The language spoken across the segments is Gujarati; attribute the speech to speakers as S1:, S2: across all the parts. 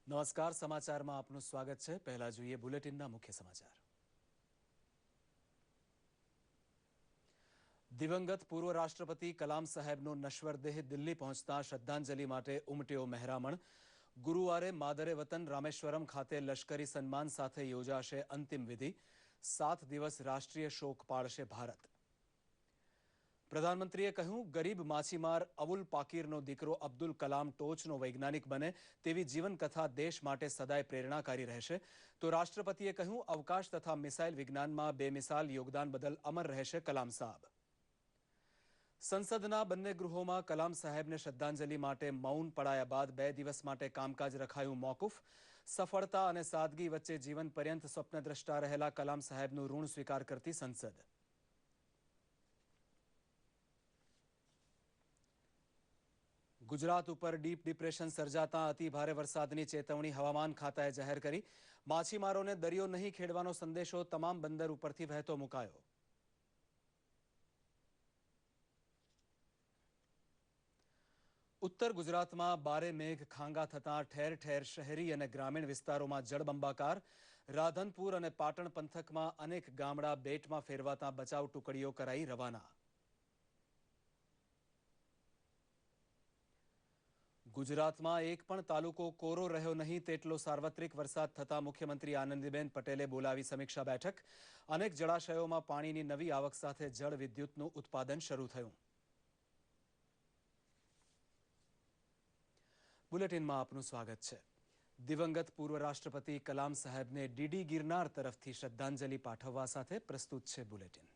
S1: નમસ્કાર, સમાચારમાં આપનું સ્વાગત છે। પહેલા જોઈએ બુલેટિનના મુખ્ય સમાચાર। દિવંગત પૂર્વ રાષ્ટ્રપતિ કલામ સાહેબનો નશ્વર દેહ દિલ્હી પહોંચતા શ્રદ્ધાંજલિ માટે ઉમટ્યો મહેરામણ। ગુરુવારે માદરે વતન રામેશ્વરમ ખાતે લશ્કરી સન્માન સાથે યોજાશે અંતિમ વિધિ। 7 દિવસ રાષ્ટ્રીય શોક પાળશે ભારત। પ્રધાનમંત્રીએ કહ્યું, ગરીબ માછીમાર અવુલ પાકીરનો દીકરો અબ્દુલ કલામ ટોચનો વૈજ્ઞાનિક બને તેવી જીવનકથા દેશ માટે સદાય પ્રેરણાકારી રહેશે। તો રાષ્ટ્રપતિએ કહ્યું, અવકાશ તથા મિસાઇલ વિજ્ઞાનમાં બેમિસાલ યોગદાન બદલ અમર રહેશે કલામ સાહેબ। સંસદના બંને ગૃહોમાં કલામ સાહેબને શ્રદ્ધાંજલિ માટે મૌન પડાયા બાદ 2 દિવસ માટે કામકાજ રખાયું મોકૂફ। સફળતા અને સાદગી વચ્ચે જીવન પર્યંત સ્વપ્નદ્રષ્ટા રહેલા કલામ સાહેબનું ઋણ સ્વીકાર કરતી સંસદ। ગુજરાત ઉપર ડીપ ડિપ્રેશન સર્જાતા અતિ ભારે વરસાદની ચેતવણી હવામાન ખાતાએ જાહેર કરી। માછીમારોને દરિયો નહીં ખેડવાનો સંદેશો તમામ બંદર ઉપરથી વહેતો મુકાયો। ઉત્તર ગુજરાતમાં બારે મેઘ ખાંગા થતાં ઠેર ઠેર શહેરી અને ગ્રામીણ વિસ્તારોમાં જળબંબાકાર। રાધનપુર અને પાટણ પંથકમાં અનેક ગામડા બેટમાં ફેરવાતા બચાવ ટુકડીઓ કરાઈ રવાના। ગુજરાતમાં એક પણ તાલુકો કોરો રહ્યો નહીં તેટલો સાર્વત્રિક વરસાદ થતાં મુખ્યમંત્રી આનંદીબેન પટેલે બોલાવી સમીક્ષા બેઠક। અનેક જળાશયોમાં પાણીની નવી આવક સાથે જળ વિદ્યુતનું ઉત્પાદન શરૂ થયું। બુલેટિનમાં આપનું સ્વાગત છે। દિવંગત પૂર્વ રાષ્ટ્રપતિ કલામ સાહેબને ડીડી ગિરનાર તરફથી શ્રદ્ધાંજલિ પાઠવવા સાથે પ્રસ્તુત છે બુલેટિન।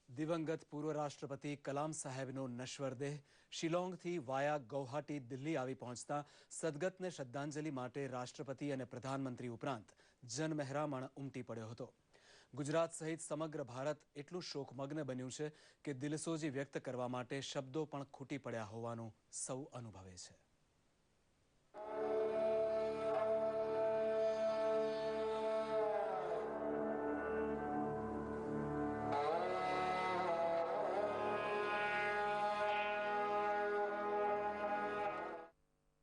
S1: દિવંગત પૂર્વ રાષ્ટ્રપતિ કલામ સાહેબનો નશ્વર દેહ શિલોંગથી વાયા ગૌહાટી દિલ્હી આવી પહોંચતા સદગતને શ્રદ્ધાંજલિ માટે રાષ્ટ્રપતિ અને પ્રધાનમંત્રી ઉપરાંત જનમહેરામણ ઉમટી પડ્યો હતો। ગુજરાત સહિત સમગ્ર ભારત એટલું શોકમગ્ન બન્યું છે કે દિલસોજી વ્યક્ત કરવા માટે શબ્દો પણ ખૂટી પડ્યા હોવાનું સૌ અનુભવે છે।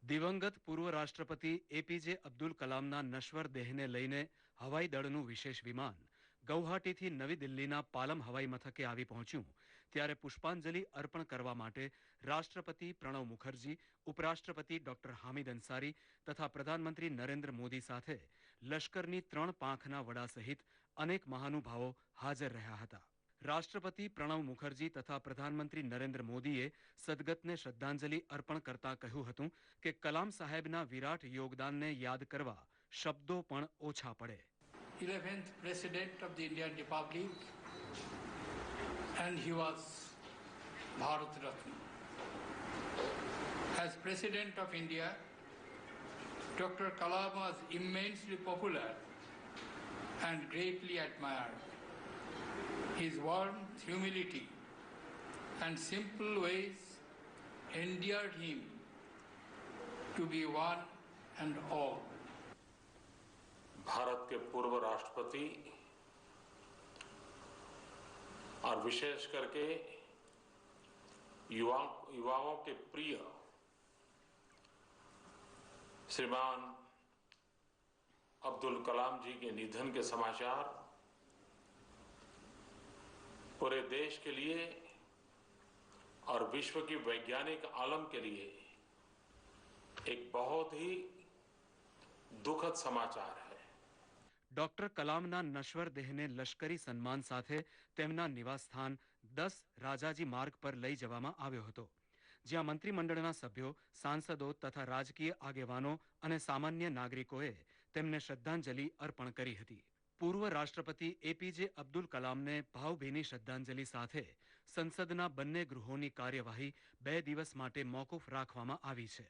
S1: દિવંગત પૂર્વ રાષ્ટ્રપતિ એપીજે અબ્દુલ કલામના નશ્વર દેહને લઈને હવાઈ દળનું વિશેષ વિમાન ગૌહાટીથી નવી દિલ્હીના પાલમ હવાઈ મથકે આવી પહોંચ્યું ત્યારે પુષ્પાંજલિ અર્પણ કરવા માટે રાષ્ટ્રપતિ પ્રણવ મુખર્જી, ઉપરાષ્ટ્રપતિ ડોક્ટર હામિદ અંસારી તથા પ્રધાનમંત્રી નરેન્દ્ર મોદી સાથે લશ્કરની 3 પાંખના વડા સહિત અનેક મહાનુભાવો હાજર રહ્યા હતા। રાષ્ટ્રપતિ પ્રણવ મુખર્જી તથા પ્રધાનમંત્રી નરેન્દ્ર મોદીએ સદગતને શ્રદ્ધાંજલિ અર્પણ કરતા કહ્યું હતું કે કલામ સાહેબના વિરાટ યોગદાનને યાદ કરવા શબ્દો પણ ઓછા પડે।
S2: 11th President of the Indian Republic and he was Bharat Ratna. As President of India, Dr. Kalam was immensely popular and greatly admired. His warmth, humility and simple ways endeared him to be one and all.
S3: Bharat के पूर्व राष्ट्रपति और विशेष करके युवाओं के प्रिय श्रीमान अब्दुल कलाम जी के निधन के समाचार पूरे देश के लिए और विश्व की वैज्ञानिक आलम के लिए एक बहुत ही दुखद समाचार है।
S1: ડોક્ટર કલામના નશ્વર દેહને લશ્કરી સન્માન સાથે તેમના નિવાસસ્થાન 10 રાજાજી માર્ગ પર લઈ જવામાં આવ્યો હતો, જ્યાં મંત્રીમંડળના સભ્યો, સાંસદો તથા રાજકીય આગેવાનો અને સામાન્ય નાગરિકોએ તેમને શ્રદ્ધાંજલિ અર્પણ કરી હતી. પૂર્વ રાષ્ટ્રપતિ એપીજે અબ્દુલ કલામને ભાવભીની શ્રદ્ધાંજલિ સાથે સંસદના બંને ગૃહોની કાર્યવાહી 2 દિવસ માટે મોકૂફ રાખવામાં આવી છે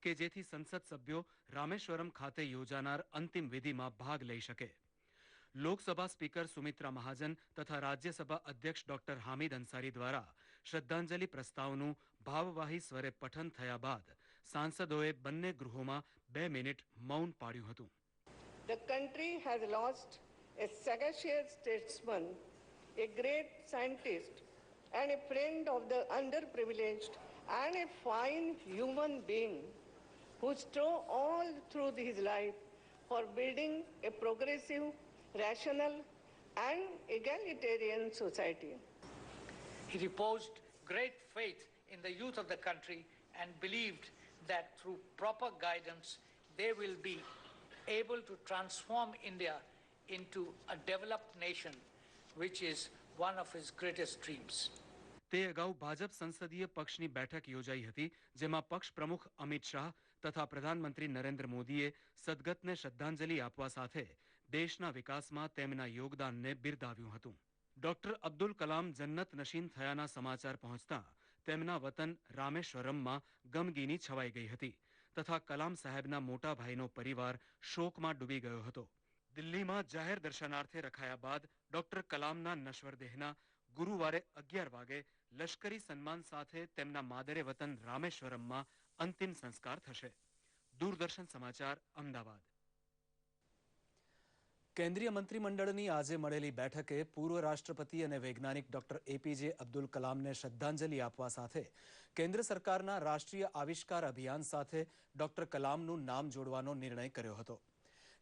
S1: કે જેથી સંસદ સભ્યો રામેશ્વરમ ખાતે યોજાનાર અંતિમ વિધિમાં ભાગ લઈ શકે. લોકસભા સ્પીકર સુમિત્રા મહાજન તથા રાજ્યસભા અધ્યક્ષ ડોક્ટર હામિદ અંસારી દ્વારા શ્રદ્ધાંજલિ પ્રસ્તાવનું ભાવવાહી સ્વરે પઠન થયા બાદ સાંસદોએ બંને ગૃહોમાં 2 મિનિટ મૌન પાળ્યું હતું.
S4: The country has lost a sagacious statesman, a great scientist, and a friend of the underprivileged, and a fine human being who strove all through his life for building a progressive, rational, and egalitarian society.
S5: He reposed great faith in the youth of the country and believed that through proper guidance they will be able to transform India into a developed nation, which is one of his greatest dreams.
S1: તે અગાઉ ભાજપ સંસદીય પક્ષની બેઠક યોજાઈ હતી, જેમાં પક્ષ પ્રમુખ અમિત શાહ તથા પ્રધાનમંત્રી નરેન્દ્ર મોદીએ સદગતને શ્રદ્ધાંજલિ આપવા સાથે દેશના વિકાસમાં તેમના યોગદાનને બિરદાવ્યું હતું. ડોક્ટર અબ્દુલ કલામ જન્નત નશીન થયાના સમાચાર પહોંચતા તેમના વતન રામેશ્વરમમાં ગમગીની છવાઈ ગઈ હતી તથા કલામ સાહેબના મોટા ભાઈનો પરિવાર શોકમાં ડૂબી ગયો હતો. દિલ્હીમાં જાહેર દર્શનાર્થે રખાયા બાદ ડોક્ટર કલામના નશ્વર દેહના ગુરુવારે 11 વાગે લશ્કરી સન્માન સાથે તેમના માદરે વતન રામેશ્વરમમાં અંતિમ સંસ્કાર થશે. દૂરદર્શન સમાચાર, અમદાવાદ. કેન્દ્રીય મંત્રીમંડળની આજે મળેલી બેઠકે પૂર્વ રાષ્ટ્રપતિ અને વૈજ્ઞાનિક ડોક્ટર એપીજે અબ્દુલ કલામને શ્રદ્ધાંજલિ આપવા સાથે કેન્દ્ર સરકારના રાષ્ટ્રીય આવિષ્કાર અભિયાન સાથે ડોક્ટર કલામનું નામ જોડવાનો નિર્ણય કર્યો હતો.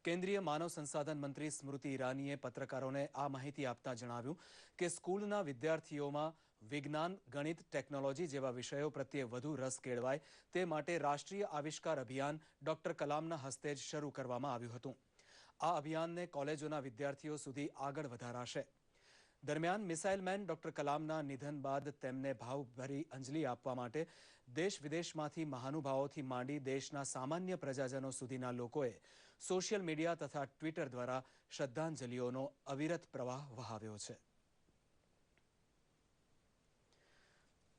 S1: કેન્દ્રીય માનવ સંસાધન મંત્રી સ્મૃતિ ઈરાનીએ પત્રકારોને આ માહિતી આપતા જણાવ્યું કે સ્કૂલના વિદ્યાર્થીઓમાં વિજ્ઞાન, ગણિત, ટેકનોલોજી જેવા વિષયો પ્રત્યે વધુ રસ કેળવાય તે માટે રાષ્ટ્રીય આવિષ્કાર અભિયાન ડોક્ટર કલામના હસ્તે જ શરૂ કરવામાં આવ્યું હતું. આ અભિયાનને કોલેજોના વિદ્યાર્થીઓ સુધી આગળ વધારાશે. દરમિયાન મિસાઇલ મેન ડોક્ટર કલામના નિધન બાદ તેમને ભાવભરી અંજલિ આપવા માટે દેશ વિદેશમાંથી મહાનુભાવોથી માંડી દેશના સામાન્ય પ્રજાજનો સુધીના લોકોએ સોશિયલ મીડિયા તથા ટ્વિટર દ્વારા શ્રદ્ધાંજલિઓનો અવિરત પ્રવાહ વહાવ્યો છે.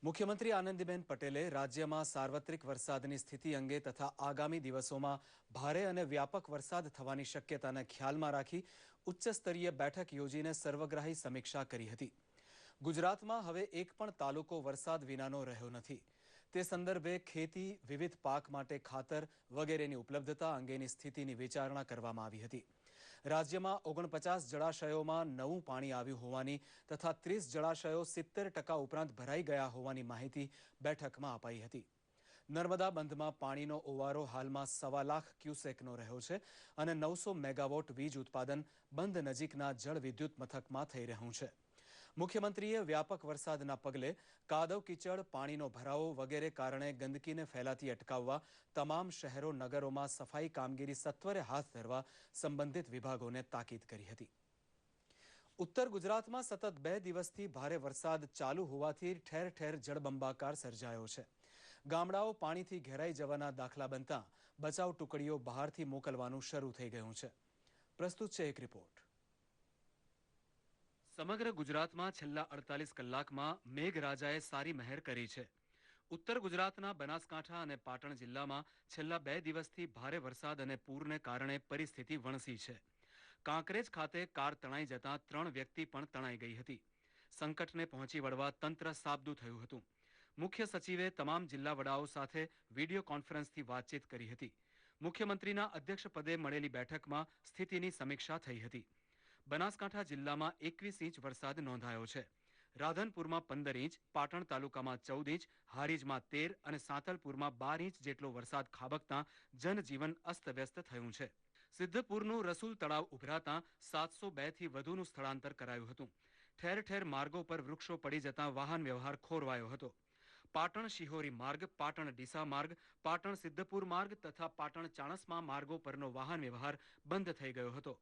S1: મુખ્યમંત્રી આનંદીબેન પટેલે રાજ્યમાં સાર્વત્રિક વરસાદની સ્થિતિ અંગે તથા આગામી દિવસોમાં ભારે અને વ્યાપક વરસાદ થવાની શક્યતાને ખ્યાલમાં રાખી ઉચ્ચસ્તરીય બેઠક યોજીને સર્વગ્રાહી સમીક્ષા કરી હતી. ગુજરાતમાં હવે એક પણ તાલુકો વરસાદ વિનાનો રહ્યો નથી. તે સંદર્ભે ખેતી, વિવિધ પાક માટે ખાતર વગેરેની ઉપલબ્ધતા અંગેની સ્થિતિની વિચારણા કરવામાં આવી હતી. રાજ્યમાં 49 જળાશયોમાં નવું પાણી આવ્યું હોવાની તથા 30 જળાશયો 70% ઉપરાંત ભરાઈ ગયા હોવાની માહિતી બેઠકમાં અપાઈ હતી. નર્મદા બંધમાં પાણીનો ઓવારો હાલમાં 1.25 લાખ ક્યુસેકનો રહ્યો છે અને 900 મેગાવોટ વીજ ઉત્પાદન બંધ નજીકના જળ વિદ્યુત મથકમાં થઈ રહ્યું છે. મુખ્યમંત્રીએ વ્યાપક વરસાદના પગલે કાદવ કીચડ, પાણીનો ભરાવો વગેરે કારણે ગંદકીને ફેલાતી અટકાવવા તમામ શહેરો નગરોમાં સફાઈ કામગીરી સત્વરે હાથ ધરવા સંબંધિત વિભાગોને તાકીદ કરી હતી. ઉત્તર ગુજરાતમાં સતત 2 દિવસથી ભારે વરસાદ ચાલુ હોવાથી ઠેર ઠેર જળબંબાકાર સર્જાયો છે. ગામડાઓ પાણીથી ઘેરાઈ જવાના દાખલા બનતા બચાવ ટુકડીઓ બહારથી મોકલવાનું શરૂ થઈ ગયું છે. પ્રસ્તુત છે એક રિપોર્ટ. સમગ્ર ગુજરાતમાં છેલ્લા 48 કલાકમાં મેઘરાજાએ સારી મહેર કરી છે. ઉત્તર ગુજરાતના બનાસકાંઠા અને પાટણ જિલ્લામાં છેલ્લા 2 દિવસથી ભારે વરસાદ અને પૂરને કારણે પરિસ્થિતિ વણસી છે. કાંકરેજ ખાતે કાર તણાઈ જતા 3 વ્યક્તિ પણ તણાઈ ગઈ હતી. સંકટને પહોંચી વળવા તંત્ર સાબદું થયું હતું. મુખ્ય સચિવે તમામ જિલ્લા વડાઓ સાથે વિડીયો કોન્ફરન્સથી વાતચીત કરી હતી. મુખ્યમંત્રીના અધ્યક્ષપદે મળેલી બેઠકમાં સ્થિતિની સમીક્ષા થઈ હતી. બનાસકાંઠા જિલ્લામાં 21 ઇંચ વરસાદ નોંધાયો છે. રાધનપુરમાં 15 ઇંચ, પાટણ તાલુકામાં 14 ઇંચ, હારીજમાં 13 અને સાંતલપુરમાં 12 ઇંચ જેટલો વરસાદ ખાબકતા જનજીવન અસ્તવ્યસ્ત થયું છે. સિદ્ધપુરનું રસુલ તળાવ ઉભરાતા 702 થી વધુનું સ્થળાંતર કરાયું હતું. ઠેર ઠેર માર્ગો પર વૃક્ષો પડી જતા વાહન વ્યવહાર ખોરવાયો હતો. પાટણ શિહોરી માર્ગ, પાટણ ડીસા માર્ગ, પાટણ સિદ્ધપુર માર્ગ તથા પાટણ ચાણસ્મા માર્ગો પરનો વાહન વ્યવહાર બંધ થઈ ગયો હતો.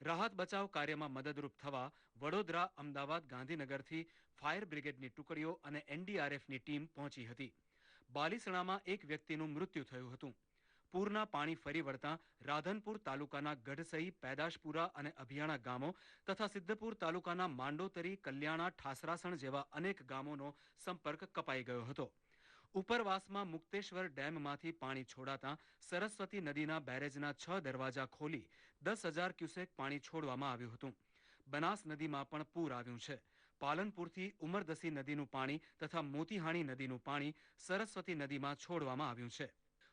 S1: રાહત બચાવ કાર્યમાં મદદરૂપ થવા વડોદરા, અમદાવાદ, ગાંધીનગરથી ફાયર બ્રિગેડની ટુકડીઓ અને એનડીઆરએફની ટીમ પહોંચી હતી. બાલીસણામાં એક વ્યક્તિનું મૃત્યુ થયું હતું. પૂરના પાણી ફરી વળતા રાધનપુર તાલુકાના ગઢસઈ, પેદાશપુરા અને અભિયાણા ગામો તથા સિદ્ધપુર તાલુકાના માંડોતરી, કલ્યાણા, ઠાસરાસણ જેવા અનેક ગામોનો સંપર્ક કપાઈ ગયો હતો. ઉપરવાસમાં મુક્તેશ્વર ડેમમાંથી પાણી છોડાતા સરસ્વતી નદીના બેરેજના 6 દરવાજા ખોલી 10,000 ક્યુસેક પાણી છોડવામાં આવ્યું હતું. બનાસ નદીમાં પણ પૂર આવ્યું છે. પાલનપુરથી ઉમરદસી નદીનું પાણી તથા મોતીહાણી નદીનું પાણી સરસ્વતી નદીમાં છોડવામાં આવ્યું છે.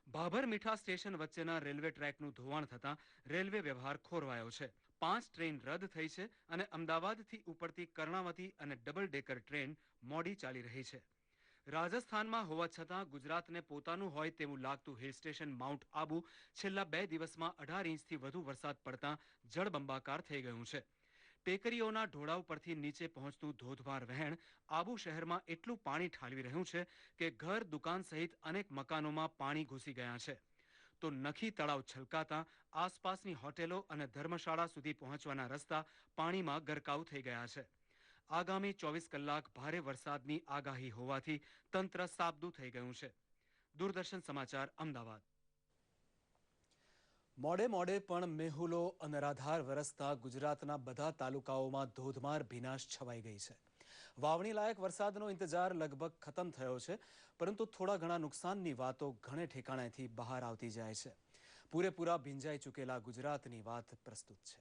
S1: ભાભર મીઠા સ્ટેશન વચ્ચેના રેલવે ટ્રેકનું ધોવાણ થતાં રેલવે વ્યવહાર ખોરવાયો છે. 5 ટ્રેન રદ થઈ છે અને અમદાવાદથી ઉપડતી કર્ણાવતી અને ડબલ ડેકર ટ્રેન મોડી ચાલી રહી છે. રાજસ્થાનમાં હોવા છતાં ગુજરાતને પોતાનું હોય તેવું લાગતું હિલ સ્ટેશન માઉન્ટ આબુ છેલ્લા 2 દિવસમાં 18 ઇંચથી વધુ વરસાદ પડતા જળબંબાકાર થઈ ગયું છે. ટેકરીઓના ઢોળાવ પરથી નીચે પહોંચતું ધોધમાર વહેણ આબુ શહેરમાં એટલું પાણી ઠાલવી રહ્યું છે કે ઘર, દુકાન સહિત અનેક મકાનોમાં પાણી ઘૂસી ગયા છે. તો નખી તળાવ છલકાતા આસપાસની હોટેલો અને ધર્મશાળા સુધી પહોંચવાના રસ્તા પાણીમાં ગરકાવ થઈ ગયા છે. આગામી 24 કલાક ભારે વરસાદની આગાહી હોવાથી તંત્ર સાબદું થઈ ગયું છે. દૂરદર્શન સમાચાર, અમદાવાદ. મોડે મોડે પણ મેહુલો અનરાધાર વરસતા ગુજરાતના બધા તાલુકાઓમાં ધોધમાર ભીનાશ છવાઈ ગઈ છે. વાવણી લાયક વરસાદનો ઇંતજાર લગભગ ખતમ થયો છે, પરંતુ થોડા ઘણા નુકસાનની વાતો ઘણે ઠેકાણેથી બહાર આવતી જાય છે. પૂરેપૂરા ભીંજાઈ ચૂકેલા ગુજરાતની વાત પ્રસ્તુત છે.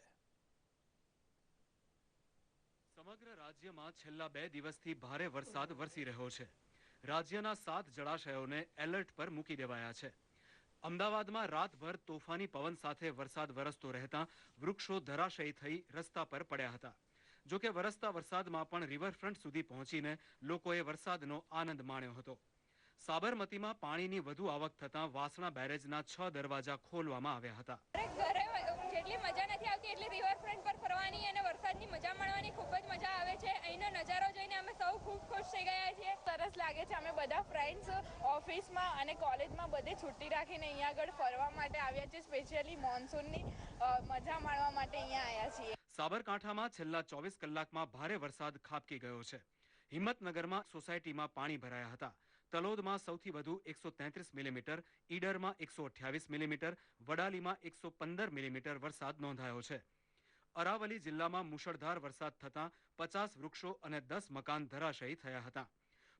S1: સમગ્ર રાજ્યમાં છેલ્લા 2 દિવસથી ભારે વરસાદ વરસી રહ્યો છે. રાજ્યના 7 જળાશયોને એલર્ટ પર મૂકી દેવાયા છે. અમદાવાદમાં રાતભર તોફાની પવન સાથે વરસાદ વરસતો રહેતા વૃક્ષો ધરાશયી થઈ રસ્તા પર પડ્યા હતા. જોકે વરસતા વરસાદમાં પણ રિવરફ્રન્ટ સુધી પહોંચીને લોકોએ વરસાદનો આનંદ માણ્યો હતો. સાબરમતીમાં પાણીની વધુ આવક થતાં વાસણા બેરેજના 6 દરવાજા ખોલવામાં આવ્યા હતા.
S6: જેટલી મજા નથી આવતી એટલી રિવરફ્રન્ટ પર ફરવાની અને વરસાદની મજા માણવાની ખૂબ જ મજા આવે છે. અહીંનો નજારો જોઈને અમે સૌ ખૂબ ખુશ થઈ ગયા છીએ. સરસ લાગે છે. અમે બધા ફ્રેન્ડ્સ ઓફિસમાં અને કોલેજમાં બધે છુટ્ટી રાખીને અહીંયા આગળ ફરવા માટે આવ્યા છીએ. સ્પેશિયલી મોન્સૂનની મજા માણવા માટે અહીંયા આવ્યા છીએ.
S1: સાબરકાંઠામાં છેલ્લા 24 કલાકમાં ભારે વરસાદ ખાબકી ગયો છે. હિંમતનગરમાં સોસાયટીમાં પાણી ભરાયા હતા. તલોદમાં સૌથી વધુ 133 મિલીમીટર, ઈડરમાં 128 મિલીમીટર, વડાલીમાં 115 મિલીમીટર વરસાદ નોંધાયો છે. અરાવલી જિલ્લામાં મુશળધાર વરસાદ થતાં 50 વૃક્ષો અને 10 મકાન ધરાશયી થયા હતા.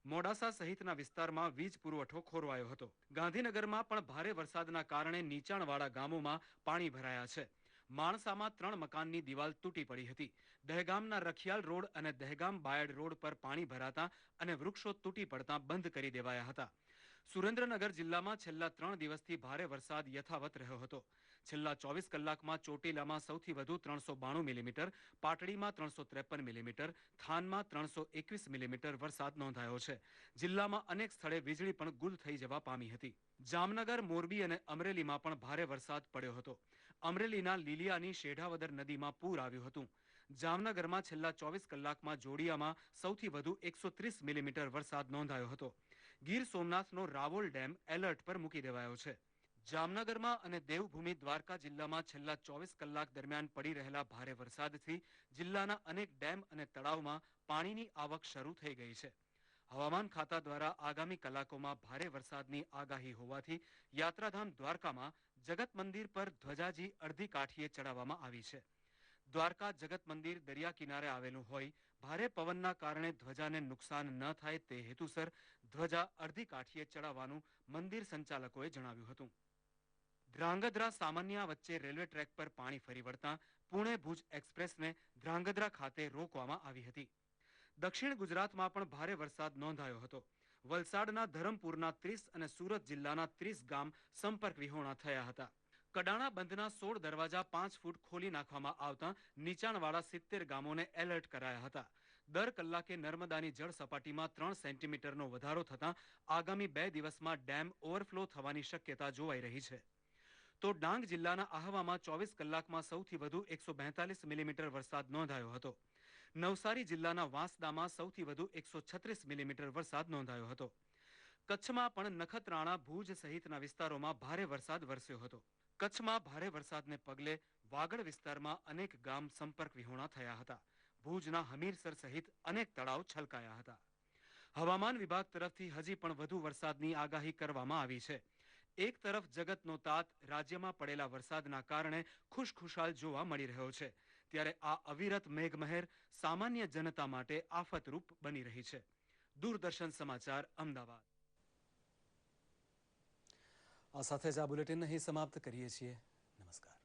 S1: મોડાસા સહિતના વિસ્તારમાં વીજ પુરવઠો ખોરવાયો હતો. ગાંધીનગરમાં પણ ભારે વરસાદના કારણે નીચાણવાળા ગામોમાં પાણી ભરાયા છે. માણસામાં 3 મકાનની દિવાલ તૂટી પડી હતી. દહેગામના રખિયાલ રોડ અને દહેગામ બાયડ રોડ પર પાણી ભરાતા અને વૃક્ષો તૂટી પડતા બંધ કરી દેવાયા હતા. સુરેન્દ્રનગર જિલ્લામાં છેલ્લા 3 દિવસથી ભારે વરસાદ યથાવત રહ્યો હતો. છેલ્લા 24 કલાકમાં ચોટીલામાં સૌથી વધુ 392 મિલીમીટર, પાટડીમાં 353 મિલીમીટર, થાનમાં 321 મિલીમીટર વરસાદ નોંધાયો છે. જિલ્લામાં અનેક સ્થળે વીજળી પણ ગુલ થઈ જવા પામી હતી. જામનગર, મોરબી અને અમરેલીમાં પણ ભારે વરસાદ પડ્યો હતો. અમરેલીના લીલિયાની શેઢાવદર નદીમાં પૂર આવ્યું હતું. જામનગરમાં છેલ્લા 24 કલાકમાં જોડિયામાં સૌથી વધુ 130 મિલીમીટર વરસાદ નોંધાયો હતો. ગીર સોમનાથનો રાવોલ ડેમ એલર્ટ પર મૂકી દેવાયો છે. જામનગરમાં અને દેવભૂમિ દ્વારકા જિલ્લામાં છેલ્લા 24 કલાક દરમિયાન પડી રહેલા ભારે વરસાદથી જિલ્લાના અનેક ડેમ અને તળાવમાં પાણીની આવક શરૂ થઈ ગઈ છે. હવામાન ખાતા દ્વારા આગામી કલાકોમાં ભારે વરસાદની આગાહી હોવાથી યાત્રાધામ દ્વારકામાં જગત મંદિર પર ધ્વજાજી અડધી કાઠીએ ચડાવવામાં આવી છે. દ્વારકા જગત મંદિર દરિયા કિનારે આવેલું હોય ભારે પવનના કારણે ધ્વજાને નુકસાન ન થાય તે હેતુસર ધ્વજા અડધી કાઠીએ ચડાવવાનું મંદિર સંચાલકોએ જણાવ્યું હતું. ધ્રાંગધ્રા સામાન્યા વચ્ચે રેલવે ટ્રેક પર પાણી ફરી વળતા પુણે ભુજ એક્સપ્રેસને ધ્રાંગધ્રા ખાતે રોકવામાં આવી હતી. દક્ષિણ ગુજરાતમાં પણ ભારે વરસાદ નોંધાયો હતો. વલસાડના ધરમપુરના 30 અને સુરત જિલ્લાના 30 ગામ સંપર્ક વિહોણા થયા હતા. કડાણા બંધના 16 દરવાજા 5 ફૂટ ખોલી નાખવામાં આવતા નીચાણવાળા 70 ગામોને એલર્ટ કરાયા હતા. દર કલાકે નર્મદાની જળ સપાટીમાં 3 સેન્ટીમીટરનો વધારો થતાં આગામી 2 દિવસમાં ડેમ ઓવરફ્લો થવાની શક્યતા જોવાઈ રહી છે. તો ડાંગ જિલ્લાના આહવામાં 24 કલાકમાં સૌથી વધુ 142 મિલીમીટર વરસાદ નોંધાયો હતો. નવસારી જિલ્લાના વાંસદામાં સૌથી વધુ 136 મિલીમીટર વરસાદ નોંધાયો હતો. કચ્છમાં પણ નખત્રાણા, ભુજ સહિતના વિસ્તારોમાં ભારે વરસાદ વરસ્યો હતો. કચ્છમાં ભારે વરસાદને પગલે વાગડ વિસ્તારમાં અનેક ગામ સંપર્ક વિહોણા થયા હતા. ભુજના હમીરસર સહિત અનેક તળાવ છલકાયા હતા. હવામાન વિભાગ તરફથી હજી પણ વધુ વરસાદની આગાહી કરવામાં આવી છે. એક તરફ જગતનો તાત રાજ્યમાં પડેલા વરસાદના કારણે ખુશખુશાલ જોવા મળી રહ્યો છે, ત્યારે આ અવિરત મેઘમહેર સામાન્ય જનતા માટે આફતરૂપ બની રહી છે. દૂરદર્શન સમાચાર, અમદાવાદ.
S7: આ સાથે જ આ બુલેટિન અહીં સમાપ્ત કરીએ છીએ.